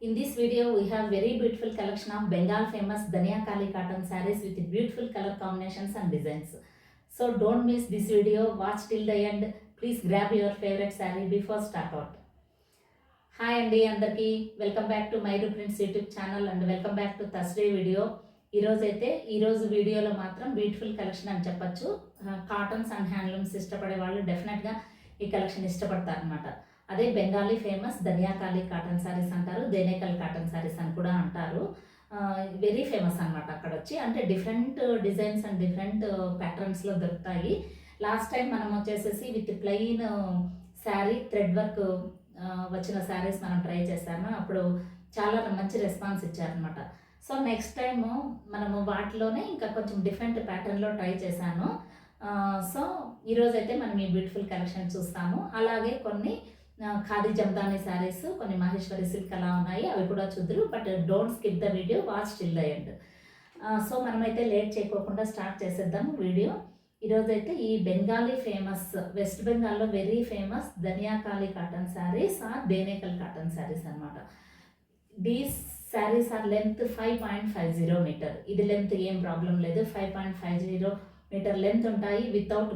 In this video, we have very beautiful collection of Bengal famous Dania Kali cotton sarees with beautiful color combinations and designs. So don't miss this video, watch till the end. Please grab your favorite saree before start out. Hi అండి అందరికీ welcome back to మైరు prints YouTube channel and welcome back to Thursday video. ఈరోజు వీడియోలో మాత్రం beautiful collection అని చెప్పచ్చు. Cottons and handlooms ఇష్టపడే వాళ్ళు డెఫినెట్గా ఈ కలెక్షన్ ఇష్టపడతారు అనమాట. అదే బెంగాలీ ఫేమస్ ధనియాకాలి కాటన్ శారీస్ అంటారు, దేనేకల్ కాటన్ శారీస్ అని కూడా అంటారు. వెరీ ఫేమస్ అనమాట అక్కడ వచ్చి. అంటే డిఫరెంట్ డిజైన్స్ అండ్ డిఫరెంట్ ప్యాటర్న్స్లో దొరుకుతాయి. లాస్ట్ టైం మనం వచ్చేసేసి with plain sari thread work వచ్చిన శారీస్ మనం ట్రై చేశాము. అప్పుడు చాలా మంచి రెస్పాన్స్ ఇచ్చారనమాట. సో నెక్స్ట్ టైము మనము వాటిలోనే ఇంకా కొంచెం డిఫరెంట్ ప్యాటర్న్లో ట్రై చేశాను. సో ఈరోజైతే మనం ఈ బ్యూటిఫుల్ కలెక్షన్ చూస్తాము. అలాగే కొన్ని ఖాదీ జమ్దానీ శారీస్, కొన్ని మహేశ్వరి సిల్క్ అలా ఉన్నాయి, అవి కూడా చూద్దరు. But don't skip the video, watch till the end. So మనమైతే లేట్ చేయకోకుండా స్టార్ట్ చేసేద్దాము వీడియో. ఈరోజైతే ఈ బెంగాలీ ఫేమస్, వెస్ట్ బెంగాల్లో very famous Dhaniakhali cotton sarees are Dhaniakhali cotton sarees అనమాట. These saris are length 5.50 metre. ఇది లెంత్ ఏం ప్రాబ్లం లేదు, 5.50 మీటర్ లెంత్ ఉంటాయి వితౌట్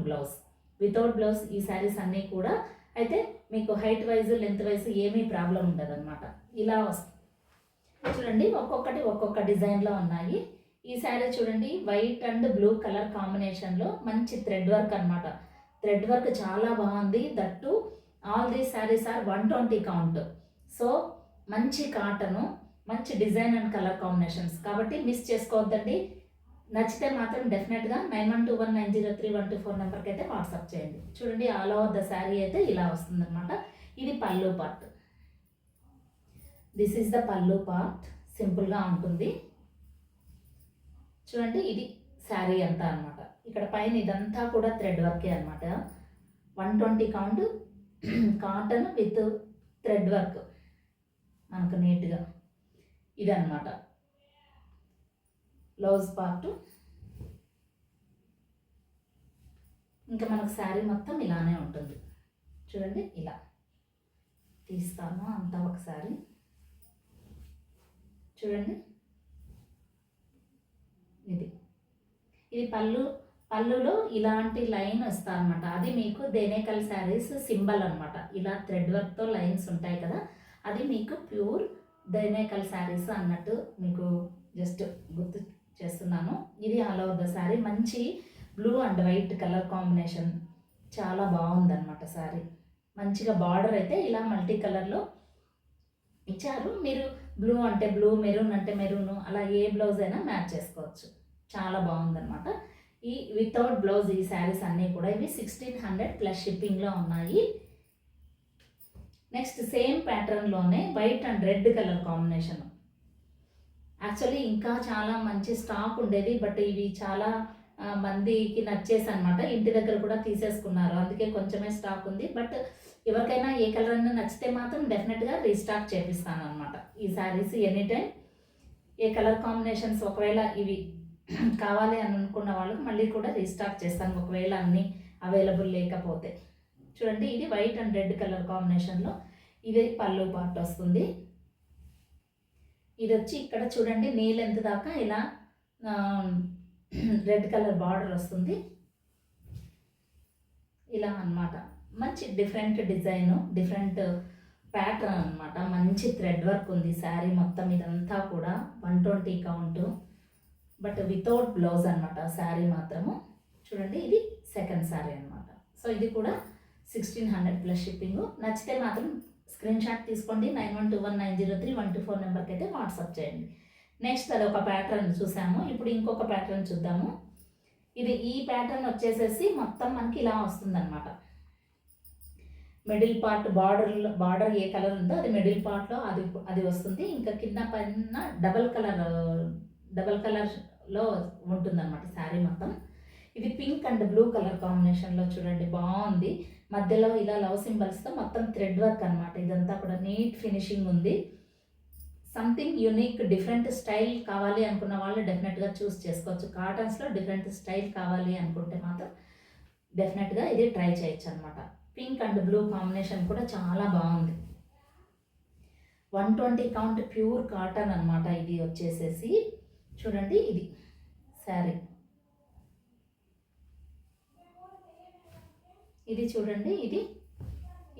బ్లౌజ్ ఈ శారీస్ అన్నీ కూడా. అయితే మీకు హైట్ వైజ్ లెంత్ వైజ్ ఏమీ ప్రాబ్లం ఉండదు అనమాట. ఇలా వస్తుంది చూడండి, ఒక్కొక్క డిజైన్లో ఉన్నాయి. ఈ శారీ చూడండి, వైట్ అండ్ బ్లూ కలర్ కాంబినేషన్లో మంచి థ్రెడ్ వర్క్ అనమాట. థ్రెడ్ వర్క్ చాలా బాగుంది. That all these saris are 120 count. So మంచి కాటను, మంచి డిజైన్ అండ్ కలర్ కాంబినేషన్స్ కాబట్టి మిస్ చేసుకోవద్దండి. నచ్చితే మాత్రం డెఫినెట్గా 9121903124 నెంబర్కి అయితే వాట్సాప్ చేయండి. చూడండి, ఆల్ ఓవర్ ద శారీ అయితే ఇలా వస్తుంది అనమాట. ఇది పళ్ళు పార్ట్. దిస్ ఈజ్ ద పళ్ళు పార్ట్. సింపుల్గా ఉంటుంది చూడండి. ఇది శారీ అంతా అనమాట. ఇక్కడ పైన ఇదంతా కూడా థ్రెడ్ వర్కే అనమాట. 120 count cotton with thread work మనకు నీట్గా ఇదన్నమాట. Blouse part. ఇంకా మనకు శారీ మొత్తం ఇలానే ఉంటుంది చూడండి. ఇలా తీస్తాను అంతా ఒకసారి చూడండి. ఇది పళ్ళులో ఇలాంటి లైన్ వస్తా అనమాట. అది మీకు దేనేకల్ శారీస్ సింబల్ అనమాట. ఇలా థ్రెడ్ వర్క్తో లైన్స్ ఉంటాయి కదా, అది మీకు ప్యూర్ దేనేకల్ శారీస్ అన్నట్టు మీకు జస్ట్ గుర్తు చేస్తున్నాను. ఇది ఆల్ ఓవర్ ద శారీ. మంచి blue and white colour combination, చాలా బాగుందన్నమాట శారీ. మంచిగా బార్డర్ అయితే ఇలా మల్టీ కలర్లో ఇచ్చారు. మీరు బ్లూ అంటే బ్లూ, మెరూన్ అంటే మెరూన్, అలా ఏ బ్లౌజ్ అయినా మ్యాచ్ చేసుకోవచ్చు. చాలా బాగుందన్నమాట. ఈ వితౌట్ బ్లౌజ్ ఈ శారీస్ అన్నీ కూడా ఇవి 1600 ప్లస్ షిప్పింగ్లో ఉన్నాయి. నెక్స్ట్ సేమ్ ప్యాటర్న్లోనే white and red colour combination. Actually ఇంకా చాలా మంచి స్టాక్ ఉండేది, బట్ ఇవి చాలా మందికి నచ్చేసి అనమాట. ఇంటి దగ్గర కూడా తీసేసుకున్నారు, అందుకే కొంచెమే స్టాక్ ఉంది. బట్ ఎవరికైనా ఏ కలర్ అయినా నచ్చితే మాత్రం డెఫినెట్గా రీస్టాక్ చేపిస్తాను అనమాట. ఈ శారీస్ ఎనీ టైం ఏ కలర్ కాంబినేషన్స్ ఒకవేళ ఇవి కావాలి అని అనుకున్న వాళ్ళకి మళ్ళీ కూడా రీస్టాక్ చేస్తాను ఒకవేళ అన్నీ అవైలబుల్ లేకపోతే. చూడండి, ఇది వైట్ అండ్ రెడ్ కలర్ కాంబినేషన్లో ఇది పళ్ళు పార్ట్ వస్తుంది. ఇది వచ్చి ఇక్కడ చూడండి, నీ లెంత్ దాకా ఇలా రెడ్ కలర్ బార్డర్ వస్తుంది. ఇలా అన్నమాట. మంచి డిఫరెంట్ డిజైను, డిఫరెంట్ ప్యాటర్న్ అనమాట. మంచి థ్రెడ్ వర్క్ ఉంది శారీ మొత్తం. ఇదంతా కూడా 120 కౌంటు, బట్ వితౌట్ బ్లౌజ్ అనమాట శారీ మాత్రము. చూడండి, ఇది సెకండ్ శారీ అనమాట. సో ఇది కూడా 1600 ప్లస్ షిప్పింగ్. నచ్చితే మాత్రం స్క్రీన్ షాట్ తీసుకోండి. 9121903124 నెంబర్కి అయితే వాట్సాప్ చేయండి. నెక్స్ట్ అది ఒక ప్యాటర్న్ చూసాము. ఇప్పుడు ఇంకొక ప్యాటర్న్ చూద్దాము. ఈ ప్యాటర్న్ వచ్చేసేసి మొత్తం మనకి ఇలా వస్తుందన్నమాట. మిడిల్ పార్ట్ బార్డర్ ఏ కలర్ ఉందో అది మిడిల్ పార్ట్లో అది వస్తుంది. ఇంకా కింద పైన డబల్ కలర్లో ఉంటుందన్నమాట శారీ మొత్తం. ఇది పింక్ అండ్ బ్లూ కలర్ కాంబినేషన్లో చూడండి, బాగుంది. మధ్యలో ఇలా లవ్ సింబల్స్తో మొత్తం థ్రెడ్ వర్క్ అనమాట. ఇదంతా కూడా నీట్ ఫినిషింగ్ ఉంది. సంథింగ్ యూనిక్ డిఫరెంట్ స్టైల్ కావాలి అనుకున్న వాళ్ళు డెఫినెట్గా చూస్ చేసుకోవచ్చు. కాటన్స్లో డిఫరెంట్ స్టైల్ కావాలి అనుకుంటే మాత్రం డెఫినెట్గా ఇది ట్రై చేయొచ్చు అనమాట. పింక్ అండ్ బ్లూ కాంబినేషన్ కూడా చాలా బాగుంది. 120 కౌంట్ ప్యూర్ కాటన్ అనమాట. ఇది వచ్చేసేసి చూడండి, ఇది శారీ, ఇది చూడండి,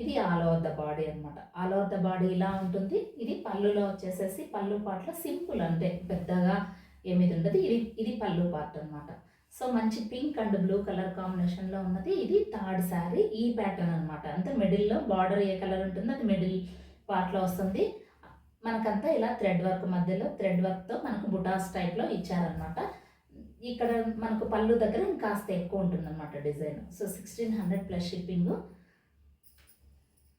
ఇది ఆల్ ఓవర్ ద బాడీ అనమాట. ఆల్ ఓవర్ ద బాడీ ఇలా ఉంటుంది. ఇది పళ్ళులో వచ్చేసేసి పళ్ళు పార్ట్లో సింపుల్, అంటే పెద్దగా ఏమిది ఉండదు. ఇది పళ్ళు పార్ట్ అనమాట. సో మంచి పింక్ అండ్ బ్లూ కలర్ కాంబినేషన్లో ఉన్నది. ఇది థర్డ్ శారీ. ఈ ప్యాటర్న్ అనమాట. అంటే మిడిల్లో బార్డర్ ఏ కలర్ ఉంటుందో అది మిడిల్ పార్ట్లో వస్తుంది. మనకంతా ఇలా థ్రెడ్ వర్క్, మధ్యలో థ్రెడ్ వర్క్తో మనకు బుటాస్ టైప్లో ఇచ్చారనమాట. ఇక్కడ మనకు పళ్ళు దగ్గర ఇంకాస్త ఎక్కువ ఉంటుందన్నమాట డిజైన్. So 1600 plus shipping.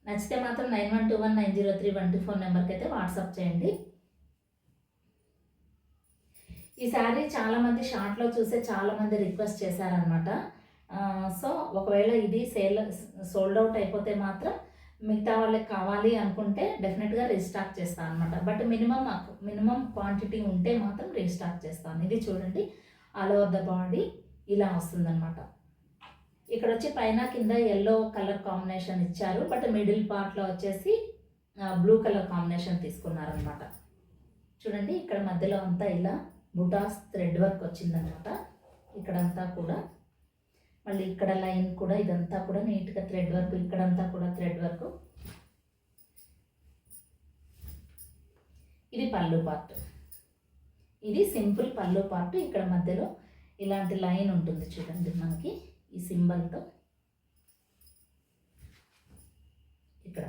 నచ్చితే మాత్రం 9121903124 నెంబర్కి అయితే వాట్సాప్ చేయండి. ఈ శారీ చాలామంది షార్ట్లో చూసే చాలామంది రిక్వెస్ట్ చేశారనమాట. సో ఒకవేళ ఇది సోల్డ్ అవుట్ అయిపోతే మాత్రం మిగతా వాళ్ళకి కావాలి అనుకుంటే డెఫినెట్గా రీస్టాక్ చేస్తాను అనమాట. బట్ మినిమం క్వాంటిటీ ఉంటే మాత్రం రీస్టాక్ చేస్తాను. ఇది చూడండి, ఆల్ ఓవర్ ద బాడీ ఇలా వస్తుందన్నమాట. ఇక్కడ వచ్చి పైన కింద ఎల్లో కలర్ కాంబినేషన్ ఇచ్చారు. బట్ మిడిల్ పార్ట్లో వచ్చేసి బ్లూ కలర్ కాంబినేషన్ తీసుకున్నారనమాట. చూడండి, ఇక్కడ మధ్యలో అంతా ఇలా బుటాస్ థ్రెడ్ వర్క్ వచ్చిందనమాట. ఇక్కడంతా కూడా మళ్ళీ ఇక్కడ లైన్ కూడా ఇదంతా కూడా నీట్గా థ్రెడ్ వర్క్, ఇక్కడంతా కూడా థ్రెడ్ వర్క్. ఇది పళ్ళు పార్ట్. ఇది సింపుల్ పళ్ళు పార్ట్. ఇక్కడ మధ్యలో ఇలాంటి లైన్ ఉంటుంది చూడండి, మనకి ఈ సింబల్తో ఇక్కడ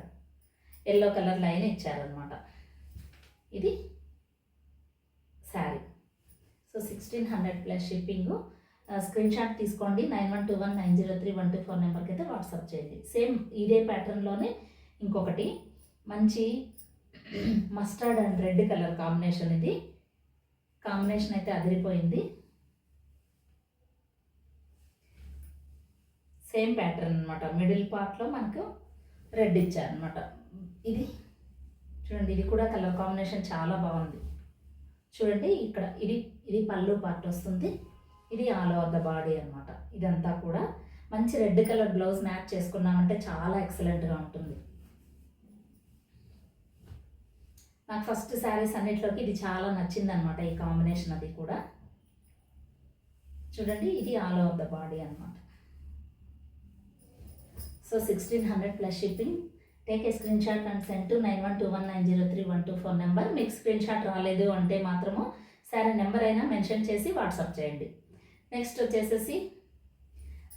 ఎల్లో కలర్ లైన్ ఇచ్చారనమాట. ఇది sari. So 1600 plus shipping. Screen shot తీసుకోండి. 9121903124 నెంబర్కి అయితే వాట్సాప్ చేయండి. సేమ్ ఇదే ప్యాటర్న్లోనే ఇంకొకటి మంచి mustard and red colour combination. ఇది కాంబినేషన్ అయితే అదిరిపోయింది. సేమ్ ప్యాటర్న్ అనమాట. మిడిల్ పార్ట్లో మనకు రెడ్ ఇచ్చారనమాట. ఇది చూడండి, ఇది కూడా కలర్ కాంబినేషన్ చాలా బాగుంది. చూడండి, ఇక్కడ ఇది పళ్ళు పార్ట్ వస్తుంది. ఇది ఆల్ ఓవర్ ద బాడీ అనమాట. ఇదంతా కూడా మంచి రెడ్ కలర్ బ్లౌజ్ మ్యాచ్ చేసుకున్నామంటే చాలా ఎక్సలెంట్గా ఉంటుంది. నాకు ఫస్ట్ శారీస్ అన్నిట్లోకి ఇది చాలా నచ్చిందనమాట, ఈ కాంబినేషన్. అది కూడా చూడండి, ఇది ఆల్ ఓవర్ ద బాడీ అనమాట. So 1600 plus shipping. Take a screen shot and send to 9121903124 number. మీకు స్క్రీన్ షాట్ రాలేదు అంటే మాత్రము శారీ నెంబర్ అయినా మెన్షన్ చేసి వాట్సాప్ చేయండి. నెక్స్ట్ వచ్చేసేసి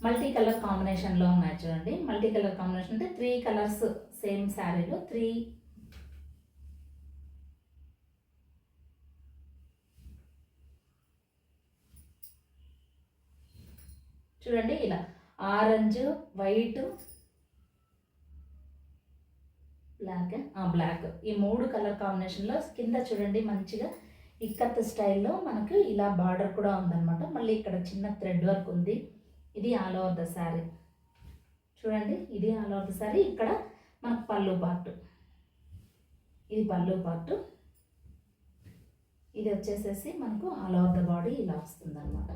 మల్టీ కలర్ కాంబినేషన్లో ఉన్నాయి చూడండి. మల్టీ కలర్ కాంబినేషన్ అంటే 3 కలర్స్ సేమ్ శారీలో 3 చూడండి, ఇలా ఆరెంజ్, వైట్, బ్లాక్ ఈ 3 కలర్ కాంబినేషన్లో కింద చూడండి మంచిగా ఇక్కత్ స్టైల్లో మనకు ఇలా బార్డర్ కూడా ఉందన్నమాట. మళ్ళీ ఇక్కడ చిన్న థ్రెడ్ వర్క్ ఉంది. ఇది ఆల్ ఓవర్ ద శారీ. చూడండి, ఇది ఆల్ ఓవర్ ద శారీ. ఇక్కడ మనకు పళ్ళు పార్ట్, ఇది పళ్ళు పార్ట్. ఇది వచ్చేసేసి మనకు ఆల్ ఓవర్ ద బాడీ ఇలా వస్తుంది అన్నమాట.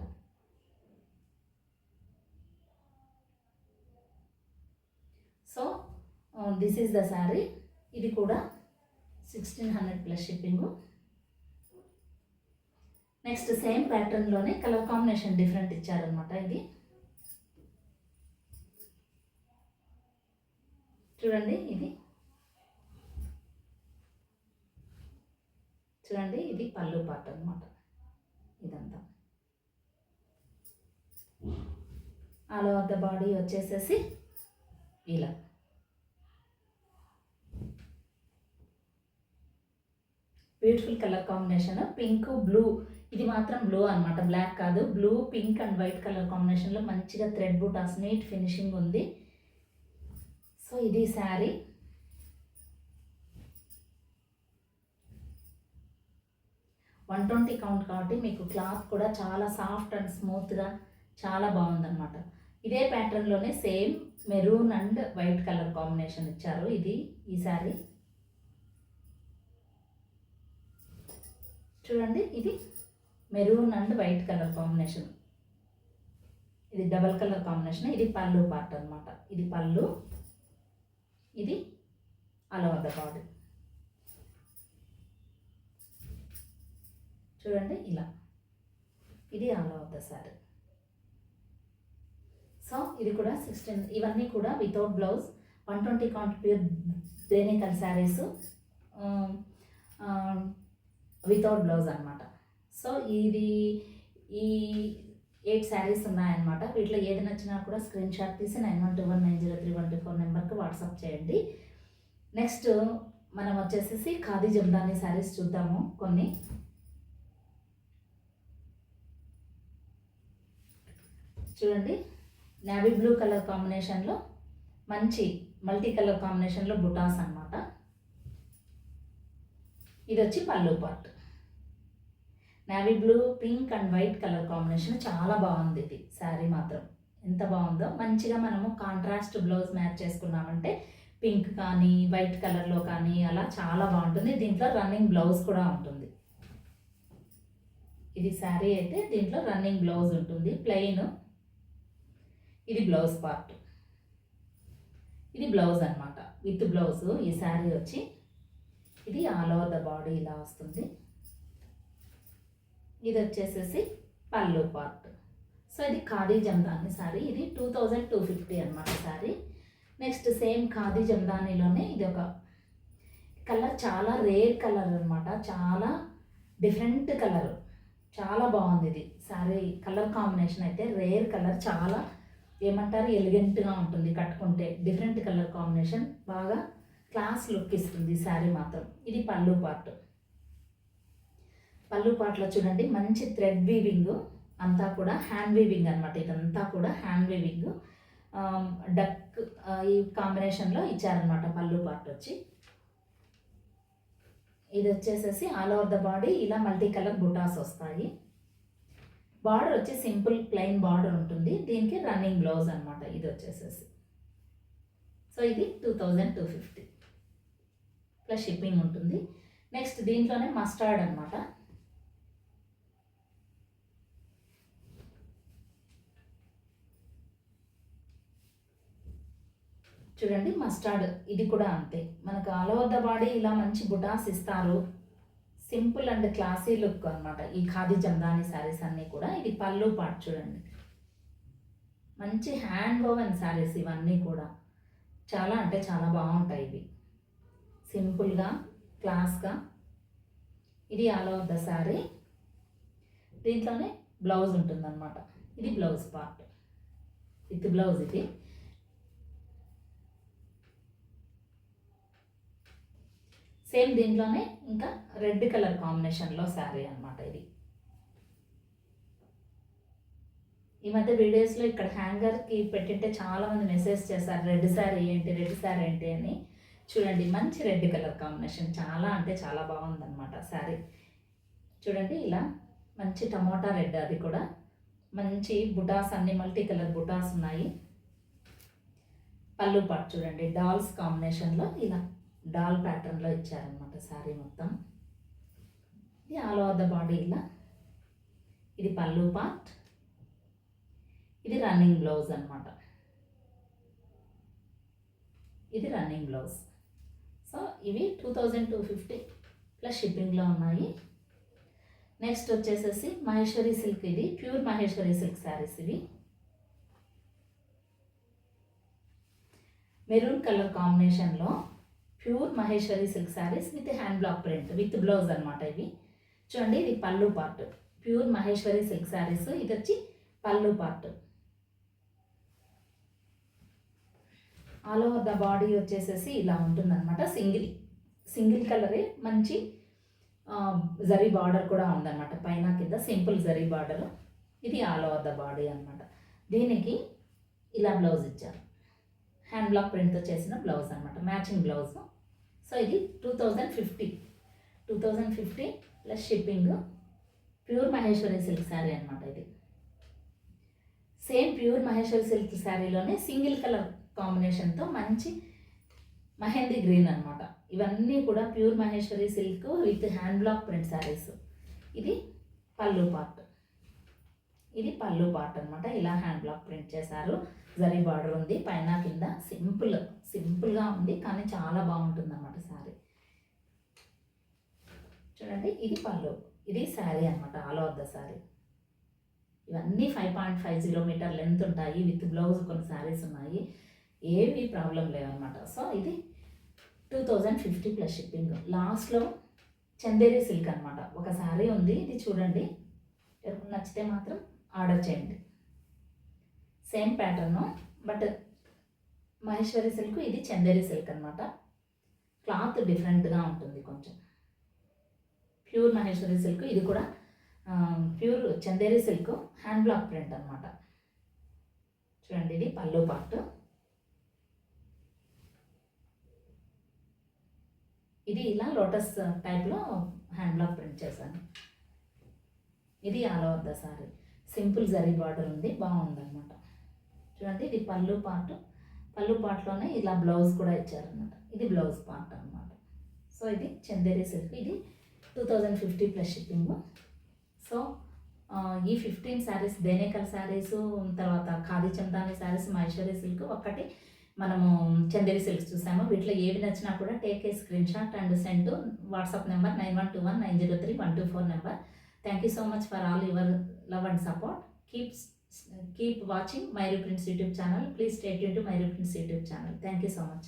So this is the saree. ఇది కూడా 1600 ప్లస్ షిప్పింగు. నెక్స్ట్ సేమ్ ప్యాటర్న్లోనే కలర్ కాంబినేషన్ డిఫరెంట్ ఇచ్చారనమాట. ఇది చూడండి, ఇది పళ్ళు పార్ట్ అనమాట. ఇదంతా ఆల్ ఓవర్ ద బాడీ వచ్చేసేసి ఇలా beautiful colour combination. Pink, blue. ఇది మాత్రం బ్లూ అనమాట, బ్లాక్ కాదు. Blue, pink and white colour కాంబినేషన్లో మంచిగా థ్రెడ్ బూటాస్ నీట్ ఫినిషింగ్ ఉంది. సో ఇది శారీ. వన్ 120 కౌంట్ కాబట్టి మీకు క్లాత్ కూడా చాలా సాఫ్ట్ అండ్ స్మూత్గా చాలా బాగుందన్నమాట. ఇదే ప్యాటర్న్లోనే same maroon and white colour combination ఇచ్చారు. ఇది ఈ శారీ చూడండి, ఇది maroon and white colour combination. ఇది డబల్ కలర్ కాంబినేషన్. ఇది పళ్ళు పార్ట్ అనమాట. ఇది పళ్ళు, ఇది ఆల్ ఓవర్ ద బాడీ. చూడండి ఇలా, ఇది all over the saree. So ఇది కూడా 16, ఇవన్నీ కూడా without blouse 120 count pure Dhaniakhali sarees without blouse అనమాట. సో ఇది ఈ 8 శారీస్ ఉన్నాయన్నమాట. వీటిలో ఏది నచ్చినా కూడా స్క్రీన్ షాట్ తీసి 9121903124 నెంబర్కి వాట్సాప్ చేయండి. నెక్స్ట్ మనం వచ్చేసేసి ఖాదీ జమ్దాని శారీస్ చూద్దాము కొన్ని. చూడండి, నేవీ బ్లూ కలర్ కాంబినేషన్లో మంచి మల్టీ కలర్ కాంబినేషన్లో బుటాస్ అన్నమాట. ఇది వచ్చి పళ్ళు part. Navy blue, pink and white colour combination చాలా బాగుంది. ఇది శారీ మాత్రం ఎంత బాగుందో. మంచిగా మనము కాంట్రాస్ట్ బ్లౌజ్ మ్యాచ్ చేసుకున్నామంటే పింక్ కానీ వైట్ కలర్లో కానీ అలా చాలా బాగుంటుంది. దీంట్లో రన్నింగ్ బ్లౌజ్ కూడా ఉంటుంది. ఇది శారీ అయితే దీంట్లో రన్నింగ్ బ్లౌజ్ ఉంటుంది ప్లెయిన్. ఇది బ్లౌజ్ పార్ట్, ఇది బ్లౌజ్ అనమాట విత్ బ్లౌజ్. ఈ శారీ వచ్చి ఇది ఆల్ ఓవర్ ద బాడీ ఇలా వస్తుంది. ఇది వచ్చేసేసి పళ్ళు పార్ట్. సో ఇది ఖాదీ జమ్దాని శారీ. ఇది 2250 అనమాట శారీ. నెక్స్ట్ సేమ్ ఖాదీ జమ్దానీలోనే ఇది ఒక కలర్, చాలా రేర్ కలర్ అనమాట, చాలా డిఫరెంట్ కలర్, చాలా బాగుంది ఇది శారీ. కలర్ కాంబినేషన్ అయితే రేర్ కలర్, చాలా ఏమంటారు ఎలిగెంట్గా ఉంటుంది కట్టుకుంటే. డిఫరెంట్ కలర్ కాంబినేషన్, బాగా క్లాస్ లుక్ ఇస్తుంది శారీ మాత్రం. ఇది పళ్ళు పార్ట్. పళ్ళు పార్ట్లో చూడండి మంచి థ్రెడ్ వీవింగ్, అంతా కూడా హ్యాండ్ వీవింగ్ అనమాట. ఇదంతా కూడా హ్యాండ్ వీవింగ్ డక్ ఈ కాంబినేషన్లో ఇచ్చారనమాట పళ్ళు పార్ట్ వచ్చి. ఇది వచ్చేసేసి ఆల్ ఓవర్ ద బాడీ ఇలా మల్టీ కలర్ బుటాస్ వస్తాయి. బార్డర్ వచ్చి సింపుల్ ప్లెయిన్ బార్డర్ ఉంటుంది. దీనికి రన్నింగ్ బ్లౌజ్ అనమాట ఇది వచ్చేసేసి. సో ఇది 2250 ప్లస్ షిప్పింగ్ ఉంటుంది. నెక్స్ట్ దీంట్లోనే మస్టర్డ్ అనమాట. చూడండి మస్టర్డ్, ఇది కూడా అంతే. మనకు ఆల్ ఓవర్ ద బాడీ ఇలా మంచి బుటాస్ ఇస్తారు. సింపుల్ అండ్ క్లాసీ లుక్ అనమాట ఈ ఖాదీ జమ్దాని శారీస్ అన్నీ కూడా. ఇది పళ్ళు పార్ట్ చూడండి, మంచి హ్యాండ్ వోవెన్ శారీస్ ఇవన్నీ కూడా. చాలా అంటే చాలా బాగుంటాయి ఇవి, సింపుల్గా క్లాస్గా. ఇది ఆల్ ఓవర్ ద శారీ. దీంట్లోనే బ్లౌజ్ ఉంటుందన్నమాట. ఇది బ్లౌజ్ పార్ట్ విత్ బ్లౌజ్. ఇది సేమ్ దీంట్లోనే ఇంకా రెడ్ కలర్ కాంబినేషన్లో శారీ అనమాట ఇది. ఈ మధ్య వీడియోస్లో ఇక్కడ హ్యాంగర్కి పెట్టింటే చాలామంది మెసేజ్ చేశారు రెడ్ శారీ ఏంటి, రెడ్ శారీ ఏంటి అని. చూడండి మంచి రెడ్ కలర్ కాంబినేషన్, చాలా అంటే చాలా బాగుందన్నమాట శారీ. చూడండి ఇలా మంచి టమోటా రెడ్, అది కూడా మంచి బుటాస్, అన్ని మల్టీ కలర్ బుటాస్ ఉన్నాయి. పళ్ళు పార్ట్ చూడండి డాల్స్ కాంబినేషన్లో ఇలా డాల్ ప్యాటర్న్లో ఇచ్చారనమాట శారీ మొత్తం. ఇది ఆల్ ఓవర్ ద బాడీ ఇలా. ఇది పళ్ళు పార్ట్, ఇది రన్నింగ్ బ్లౌజ్ అనమాట. ఇది రన్నింగ్ బ్లౌజ్. సో ఇవి 2250 ప్లస్ షిప్పింగ్లో ఉన్నాయి. నెక్స్ట్ వచ్చేసేసి మహేశ్వరి సిల్క్. ఇది ప్యూర్ మహేశ్వరి సిల్క్ శారీస్. ఇవి మెరూన్ కలర్ కాంబినేషన్లో pure Maheshwari silk saris with hand block print with blouse అనమాట ఇవి. చూడండి ఇది పళ్ళు part, pure Maheshwari silk saris. ఇది వచ్చి పళ్ళు part. All over the body వచ్చేసేసి ఇలా ఉంటుందన్నమాట. సింగిల్ కలరే, మంచి జరీ బార్డర్ కూడా ఉందన్నమాట పైన కింద, సింపుల్ జరీ బార్డర్. ఇది ఆల్ ఓవర్ ద బాడీ అనమాట. దీనికి ఇలా బ్లౌజ్ ఇచ్చారు, హ్యాండ్ బ్లాక్ ప్రింట్తో చేసిన బ్లౌజ్ అనమాట, మ్యాచింగ్ బ్లౌజ్. సో ఇది 2050 plus shipping. Pure Maheshwari silk saree అనమాట ఇది. సేమ్ ప్యూర్ మహేశ్వరి సిల్క్ శారీలోనే సింగిల్ కలర్ కాంబినేషన్తో మంచి మెహందీ గ్రీన్ అనమాట. ఇవన్నీ కూడా pure Maheshwari silk with hand block print sarees. ఇది పళ్ళు పార్ట్. ఇది పళ్ళు పార్ట్ అనమాట. ఇలా హ్యాండ్ బ్లాక్ ప్రింట్ చేశారు, జరీ బార్డర్ ఉంది పైన కింద. సింపుల్గా ఉంది కానీ చాలా బాగుంటుంది అన్నమాట శారీ. చూడండి ఇది పళ్ళు, ఇది శారీ అనమాట, ఆల్ ఓవర్ ద శారీ. ఇవన్నీ 5.50 మీటర్ లెంత్ ఉంటాయి, విత్ బ్లౌజ్ కొన్ని శారీస్ ఉన్నాయి, ఏవి ప్రాబ్లం లేవన్నమాట. సో ఇది 2050 ప్లస్ షిప్పింగ్. లాస్ట్లో చందేరి సిల్క్ అనమాట, ఒక శారీ ఉంది, ఇది చూడండి, ఎవరికి నచ్చితే మాత్రం ఆర్డర్ చేయండి. Same pattern, but Maheshwari silk, ఇది చందేరి సిల్క్ అనమాట. క్లాత్ డిఫరెంట్గా ఉంటుంది కొంచెం. ప్యూర్ మహేశ్వరి సిల్క్, ఇది కూడా pure Chanderi silk, hand block print అనమాట. చూడండి, ఇది పళ్ళు పార్ట్, ఇది ఇలా లోటస్ టైప్లో హ్యాండ్ బ్లాక్ ప్రింట్ చేశాను. ఇది all over the sorry, simple zari border ఉంది, బాగుందన్నమాట. చూడండి, ఇది పళ్ళు పార్ట్, పళ్ళు పార్ట్లోనే ఇలా బ్లౌజ్ కూడా ఇచ్చారనమాట, ఇది బ్లౌజ్ పార్ట్ అనమాట. సో ఇది చందేరి సిల్క్, ఇది 2050 ప్లస్ షిప్పింగ్. సో ఈ 15 శారీస్ దేనేకల్ శారీస్, తర్వాత ఖాదీ చందాని శారీస్, మహేశ్వరి సిల్క్, ఒక్కటి మనము చందేరి సిల్క్స్ చూసాము. వీటిలో ఏవి నచ్చినా కూడా take a screen shot and send to WhatsApp number 9121903124 number. Thank you so much for all your love and support. Keep watching Mayuri Prints YouTube channel. Please stay tuned to Mayuri Prints YouTube channel. Thank you so much.